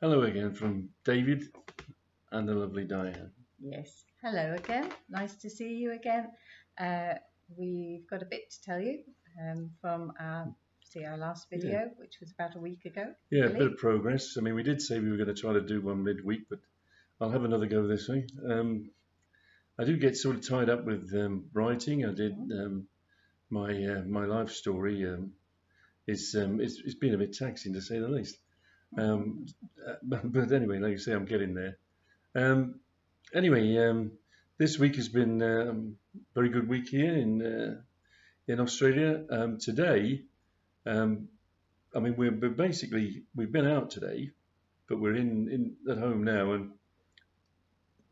Hello again from David and the lovely Diane. Yes, hello again. Nice to see you again. Uh, we've got a bit to tell you from our last video, which was about a week ago. Yeah, a bit of progress. I mean, we did say we were going to try to do one midweek, but I'll have another go this week. I do get sort of tied up with writing. I did my life story. It's been a bit taxing to say the least. But anyway, like you say, I'm getting there. Anyway, this week has been a very good week here in Australia. Today, I mean, we've been out today, but we're in at home now, and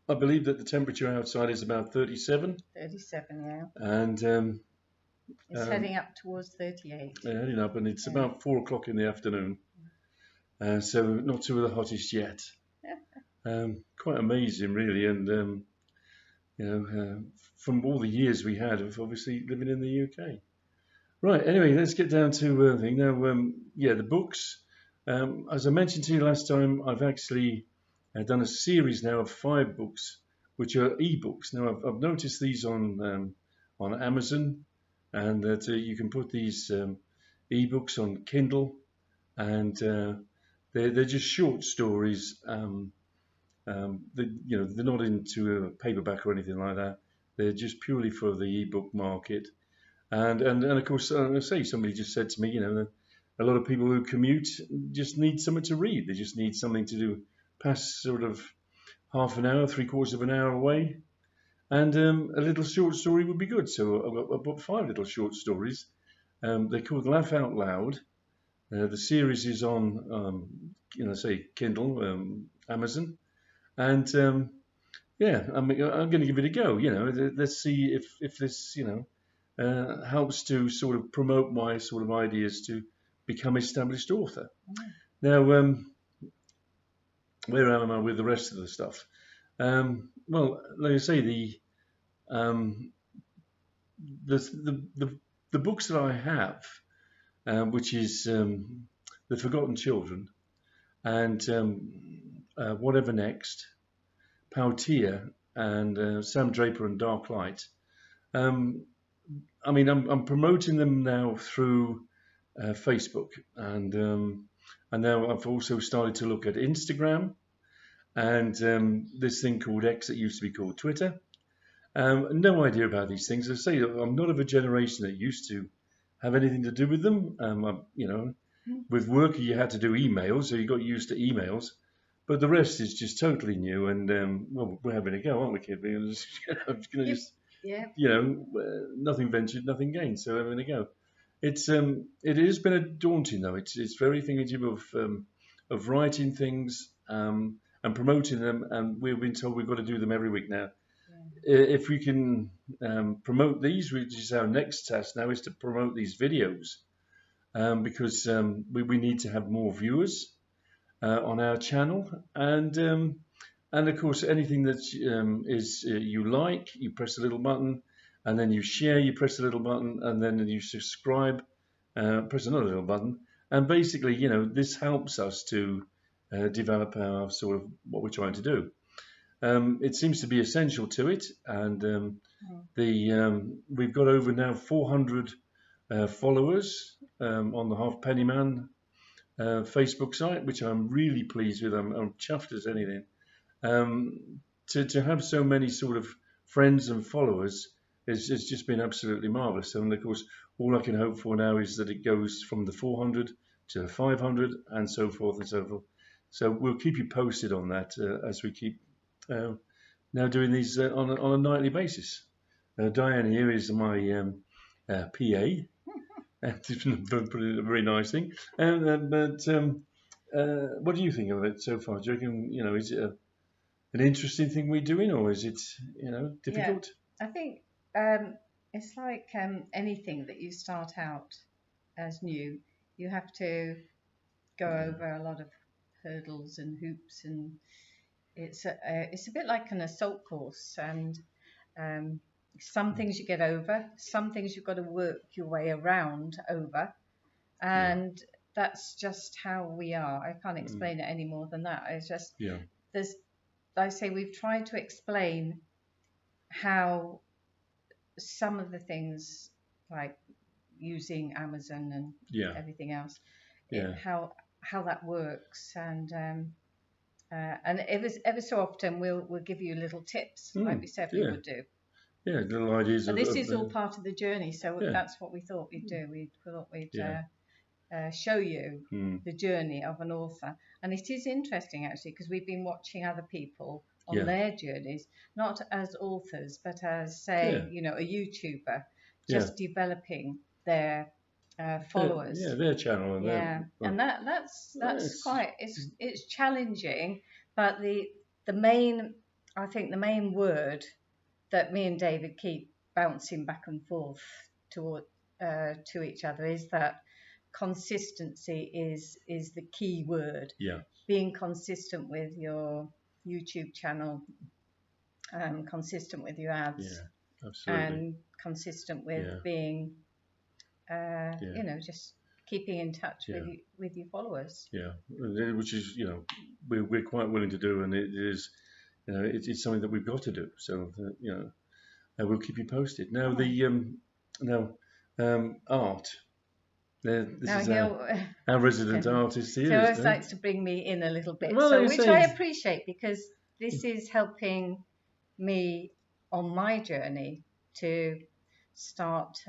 I believe that the temperature outside is about 37. 37, yeah. And it's heading up towards 38. Heading up, and it's about 4 o'clock in the afternoon. So not two of the hottest yet. Quite amazing, really, and from all the years we had of obviously living in the UK. Right. Anyway, let's get down to thing now. The books. As I mentioned to you last time, I've actually done a series now of 5 books, which are e-books. Now I've noticed these on Amazon, and that you can put these e-books on Kindle, and they're just short stories. They're not into a paperback or anything like that. They're just purely for the e-book market. And of course, I say somebody just said to me, a lot of people who commute just need something to read. They just need something to do, pass sort of half an hour, 3/4 of an hour away, and a little short story would be good. So I've got 5 little short stories. They're called Laugh Out Loud. The series is on, Kindle, Amazon, and I'm going to give it a go. Let's see if this, helps to sort of promote my sort of ideas to become established author. Now, where am I with the rest of the stuff? Well, like I say, the books that I have, which is The Forgotten Children and Whatever Next, Pautia, and Sam Draper and Dark Light. I mean, I'm promoting them now through Facebook, and now I've also started to look at Instagram and this thing called X that used to be called Twitter. No idea about these things. I say I'm not of a generation that used to have anything to do with them. With work you had to do emails, so you got used to emails. But the rest is just totally new, and well, we're having a go, aren't we, kid? We're just, nothing ventured, nothing gained. So having a go. It has been a daunting though. It's very thinking of writing things and promoting them, and we've been told we've got to do them every week now. If we can promote these, which is our next task now, is to promote these videos, because we need to have more viewers on our channel, and of course anything that is you like, you press a little button, and then you share, you press a little button, and then you subscribe, press another little button, and basically this helps us to develop our sort of what we're trying to do. It seems to be essential to it, and we've got over now 400 followers on the PENNYMAN Facebook site, which I'm really pleased with. I'm chuffed as anything. To have so many sort of friends and followers it's just been absolutely marvellous. And of course, all I can hope for now is that it goes from the 400 to 500 and so forth and so forth. So we'll keep you posted on that as we keep now doing these on a nightly basis. Diane here is my PA. Put it a very nice thing. But what do you think of it so far? Do you reckon, is it an interesting thing we're doing, or is it, difficult? Yeah, I think it's like anything that you start out as new. You have to go over a lot of hurdles and hoops, and it's a bit like an assault course. And some things you get over, some things you've got to work your way around over, and that's just how we are. I can't explain it any more than that. It's just Yeah. there's, I say, we've tried to explain how some of the things like using Amazon and Yeah. everything else, Yeah. how that works, and ever so often we'll give you little tips like we said we Yeah. would do. Yeah. Little ideas But of. this is all part of the journey, so Yeah. that's what we thought we'd do. We thought we'd Yeah. show you Mm. the journey of an author. And it is interesting actually because we've been watching other people on Yeah. their journeys, not as authors, but as, say, Yeah. you know, a YouTuber Yeah. just developing their followers. Yeah. Their channel and Yeah, their. and that's It's, quite, it's challenging, but the main, I think the main word that me and David keep bouncing back and forth to each other is that consistency is the key word. yeah. Being consistent with your YouTube channel, consistent with your ads, Yeah. Absolutely. and consistent with Yeah. being, Yeah. you know, just keeping in touch Yeah. with your followers. Yeah. Which is, you know, we're quite willing to do, and it is, you know, it's something that we've got to do. So, you know, we'll keep you posted. Now art. This Now is he'll our resident artist he here, always isn't it? likes to bring me in a little bit, Well, so you which say I appreciate because this is helping me on my journey to start,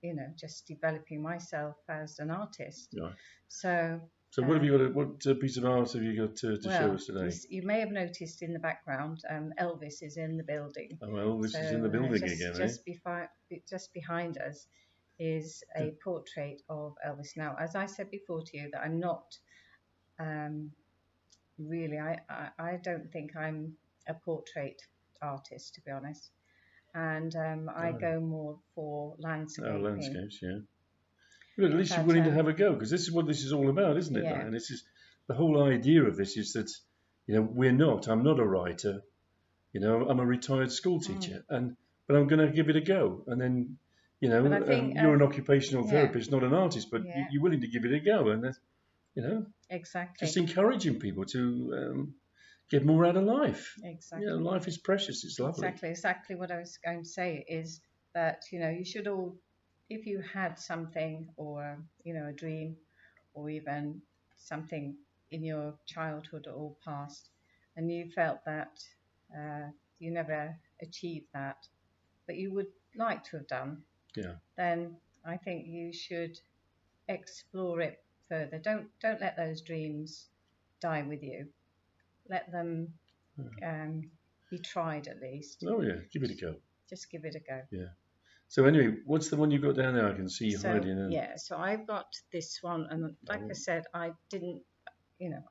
you know, just developing myself as an artist. Right. So what have you got? What piece of art have you got to show us today? You may have noticed in the background, Elvis is in the building. Oh, Elvis is in the building again, Just behind us is a portrait of Elvis. Now, as I said before to you, that I'm not really, I don't think I'm a portrait artist, to be honest. And I go more for landscaping. Oh, landscapes, yeah. But at least you're willing to have a go, because this is what this is all about, isn't it? Yeah. And this is the whole idea of this is that, you know, I'm not a writer, you know, I'm a retired school teacher, but I'm going to give it a go. And then, you know, I think, you're an occupational therapist, yeah. not an artist, but Yeah. you're willing to give it a go. And that's, you know, exactly. just encouraging people to get more out of life. Exactly. You know, life is precious. It's lovely. Exactly what I was going to say is that, you know, you should all, if you had something or, you know, a dream or even something in your childhood or past, and you felt that you never achieved that, but you would like to have done, Yeah. then I think you should explore it further. Don't let those dreams die with you. Let them be tried at least. Oh yeah, give it a go. Just give it a go. Yeah. So anyway, what's the one you've got down there? I can see you hiding in. Yeah, so I've got this one, and like I said, I didn't, you know,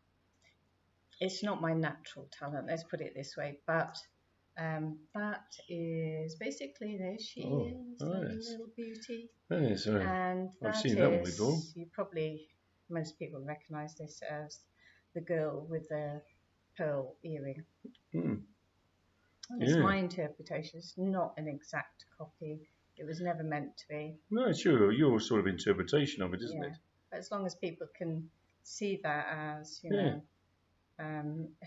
it's not my natural talent, let's put it this way, but that is basically, there she is, little beauty. Oh, sorry. And I've seen that one before. Most people recognise this as the girl with the pearl earring. And it's my interpretation, it's not an exact copy. It was never meant to be. No, it's your sort of interpretation of it, isn't it? But as long as people can see that as, you know,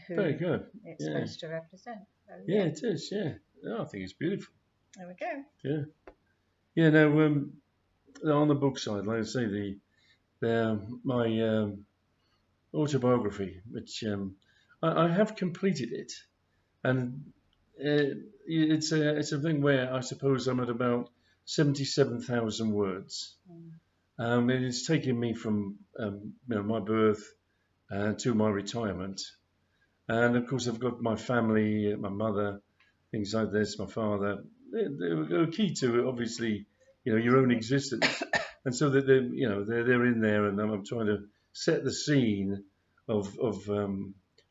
who very good. It's supposed to represent. So, yeah, it is. Yeah, I think it's beautiful. There we go. Yeah, yeah. Now, on the book side, like I say, my autobiography, which I have completed it, and it's a thing where I suppose I'm at about 77,000 words. And it's taken me from you know, my birth to my retirement, and of course I've got my family, my mother, things like this, my father. They're key to obviously, you know, your own existence, and so that they're in there, and I'm trying to set the scene of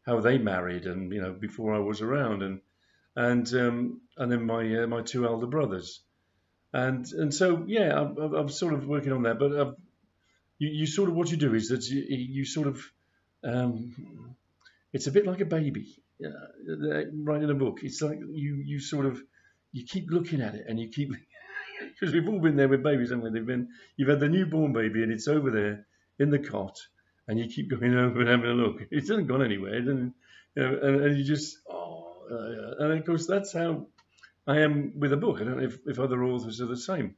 how they married, and you know, before I was around, and then my two elder brothers, and so yeah, I'm sort of working on that, but you sort of, what you do is that you sort of it's a bit like a baby writing a book. It's like you sort of, you keep looking at it, and you keep because we've all been there with babies, haven't we? You've had the newborn baby, and it's over there in the cot, and you keep going over and having a look. It hasn't gone anywhere. It doesn't, and you just, and of course that's how I am with a book. I don't know if other authors are the same,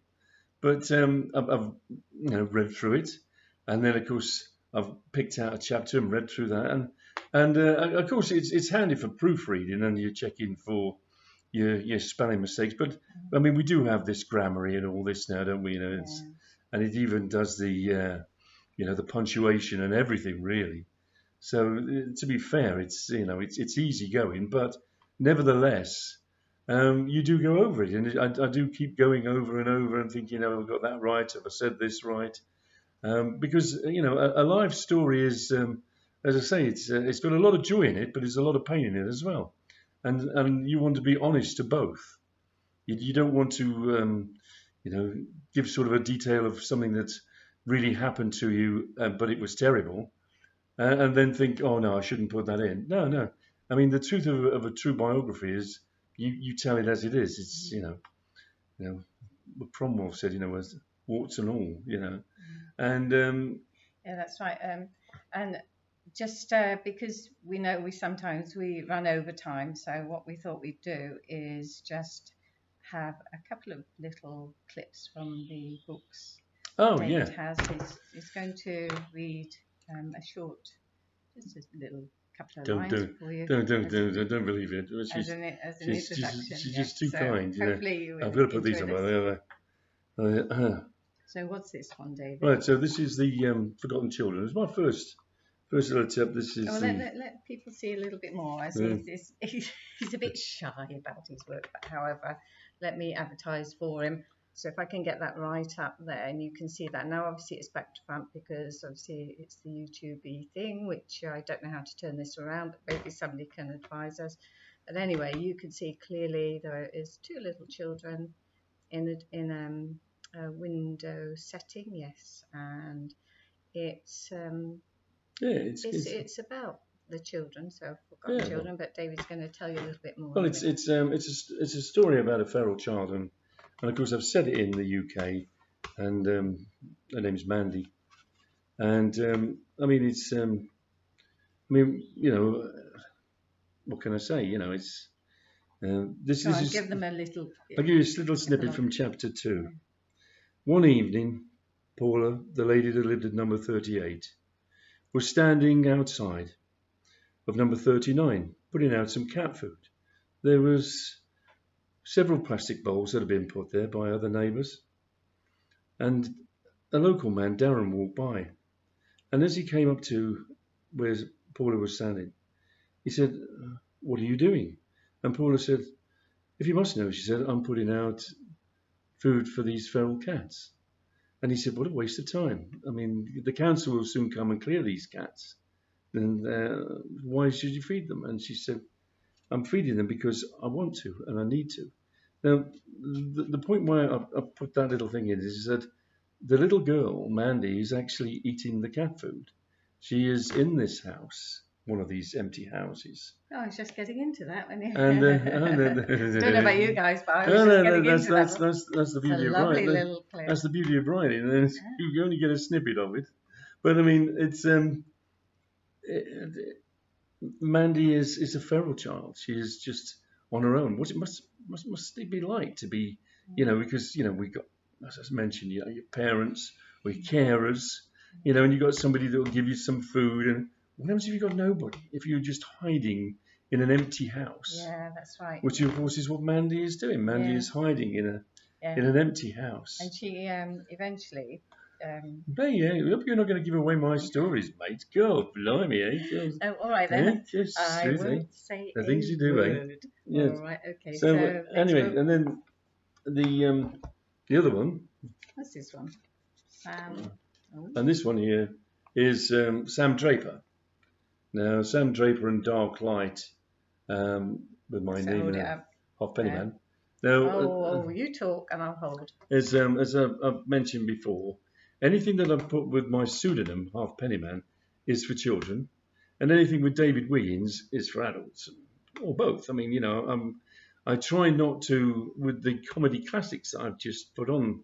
but I've read through it, and then of course I've picked out a chapter and read through that, and of course it's handy for proofreading, and you're checking for your spelling mistakes. But I mean, we do have this Grammarly and all this now, don't we? And it even does the the punctuation and everything really. So to be fair, it's easy going, but nevertheless, you do go over it, and I do keep going over and over and thinking, oh, I've got that right, have I said this right? Because a life story is, as I say, it's got a lot of joy in it, but there's a lot of pain in it as well, and you want to be honest to both. You don't want to give sort of a detail of something that's really happened to you, but it was terrible, and then think, oh no, I shouldn't put that in. No. I mean, the truth of a true biography is you tell it as it is. It's what Cromwell said, as warts and all, and yeah, that's right. And just because we know we sometimes run over time, so what we thought we'd do is just have a couple of little clips from the books. Oh, David yeah. He's going to read just a little couple of lines for you. Don't believe it. As an introduction. She's just too kind. Hopefully you will. I've got to put these on my other. So what's this one, David? Right. So this is the Forgotten Children. It's my first little tip. This is. Let people see a little bit more. As he's a bit shy about his work, but however, let me advertise for him. So if I can get that right up there, and you can see that now. Obviously, it's back to front because obviously it's the YouTube thing, which I don't know how to turn this around, but maybe somebody can advise us. But anyway, you can see clearly there is two little children in a window setting, yes, and it's about the children, so forgotten children. But David's going to tell you a little bit more. Well, it's a story about a feral child, and of course I've said it in the UK, and her name's Mandy, and I mean it's what can I say? It's this is. Give them a little. I'll give you a little snippet from chapter 2. One evening, Paula, the lady that lived at number 38, was standing outside of number 39, putting out some cat food. There was several plastic bowls that had been put there by other neighbours, and a local man, Darren, walked by, and as he came up to where Paula was standing, he said, "What are you doing?" And Paula said, "If you must know," she said, "I'm putting out food for these feral cats." And he said, "What a waste of time. I mean, the council will soon come and clear these cats. And why should you feed them?" And she said, "I'm feeding them because I want to and I need to." Now, the point why I put that little thing in is that the little girl, Mandy, is actually eating the cat food. She is in this house, one of these empty houses. Oh, I was just getting into that when you. And, don't know about you guys, but I was just getting into that. That's the beauty of writing. Little clip. That's the beauty of writing, and you only get a snippet of it. But I mean, it's Mandy is a feral child. She is just on her own. What it must it be like to be, because we got, as I mentioned, your parents, or your carers, and you got somebody that will give you some food. And what happens if you got nobody? If you're just hiding in an empty house? Yeah, that's right. Which of course is what Mandy is doing. Mandy is hiding in an empty house. And she eventually. Hey, I hope you're not going to give away my stories, mate. God, blimey, eh? Oh, all right then. I won't say the things you do, word. eh? Yes. All right, okay. So anyway, and then the other one. What's this one? Sam. Oh. And this one here is Sam Draper. Now, Sam Draper and Dark Light, with my name in it, Half Pennyman. Now, you talk and I'll hold. As I've mentioned before, anything that I've put with my pseudonym, Half Pennyman, is for children, and anything with David Wiggins is for adults, or both. I mean, I try not to, with the comedy classics that I've just put on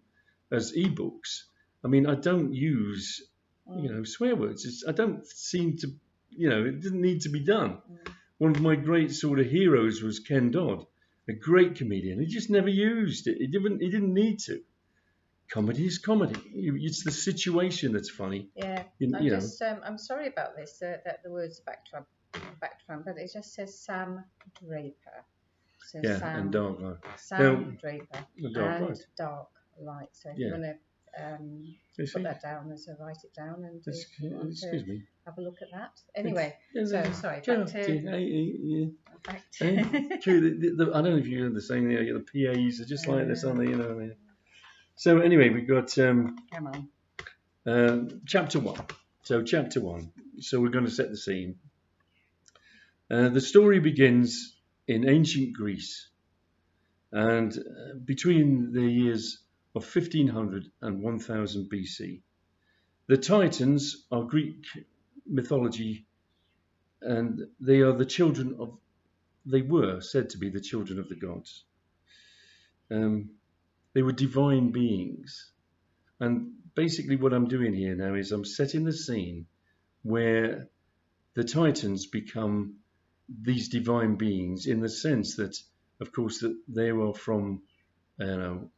as ebooks. I mean, I don't use you know, swear words. I don't seem to, you know, it didn't need to be done. Mm. One of my great sort of heroes was Ken Dodd, a great comedian. He just never used it. He didn't need to. Comedy is comedy. It's the situation that's funny. Yeah, You know. I'm sorry about this, that the words backtrack, but it just says Sam Draper. So Yeah, Sam, and Dark Light. Sam Draper Dark and Light. Dark Light. So if Yeah. you want to put that down, so write it down and Excuse me. have a look at that. Anyway, It's, so sorry, yeah, back to I don't know if you heard the saying there. The PAs are just like this, aren't they? You know. I mean. So anyway, we've got come on. chapter 1. So chapter 1. So we're going to set the scene. The story begins in ancient Greece, and between the years of 1500 and 1000 BC. The Titans are Greek mythology, and they are the children of. They were said to be the children of the gods. They were divine beings. And basically what I'm doing here now is I'm setting the scene where the Titans become these divine beings in the sense that, of course, that they were from, not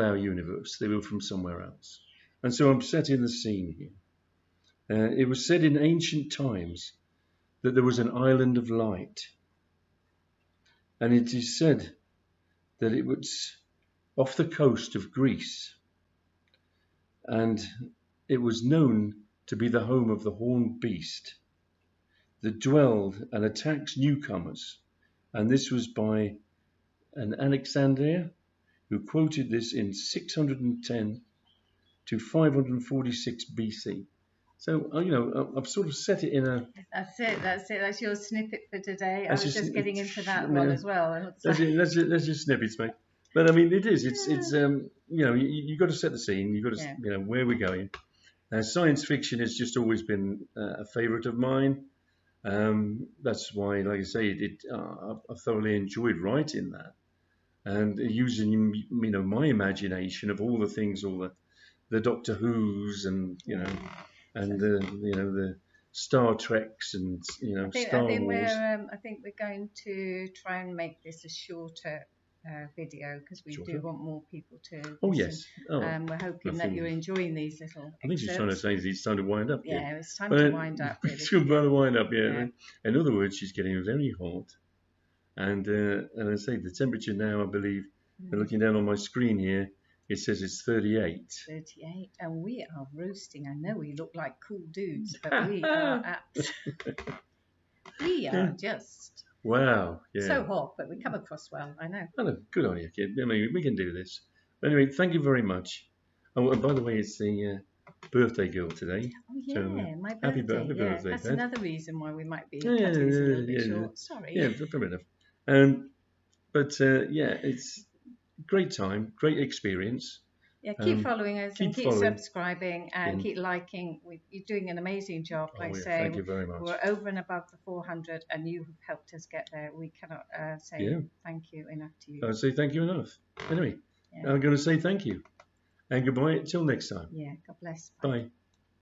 our universe. They were from somewhere else. And so I'm setting the scene here. It was said in ancient times that there was an island of light. And it is said that it was off the coast of Greece. And it was known to be the home of the horned beast that dwelled and attacked newcomers. And this was by an Alexander who quoted this in 610 to 546 BC. So, I've sort of set it in a... That's it. That's your snippet for today. I was just getting into that one as well. That's just snippets, mate. But I mean, it is. It's you've got to set the scene. You've got to, where we're going. Science fiction has just always been a favourite of mine. That's why, like I say, I thoroughly enjoyed writing that and using, my imagination of all the things, all the Doctor Who's and and the Star Treks and Star Wars. I think we're going to try and make this a shorter video because we do want more people to listen. Oh yes. We're hoping that you're enjoying these little I think she's trying to say it's time to wind up. Yeah, it's time to wind up. Really. It's time to wind up. Yeah. In other words, she's getting very hot, and I say the temperature now, I believe, looking down on my screen here, it says it's 38. 38, and we are roasting. I know we look like cool dudes, but we are we are just wow, yeah, so hot, but we come across well. I know. Oh, good on you, kid. I mean, we can do this. But anyway, thank you very much. Oh, and by the way, it's the birthday girl today. Oh yeah, so, my birthday. Happy birthday! That's another reason why we might be cutting this a little bit short. Sorry. Yeah, fair enough. But it's great time, great experience. Yeah, keep following us and keep subscribing and keep liking. You're doing an amazing job. Like I say, thank you very much. We're over and above the 400 and you have helped us get there. We cannot say thank you enough to you. I'll say thank you enough. Anyway, I'm going to say thank you and goodbye till next time. Yeah, God bless. Bye.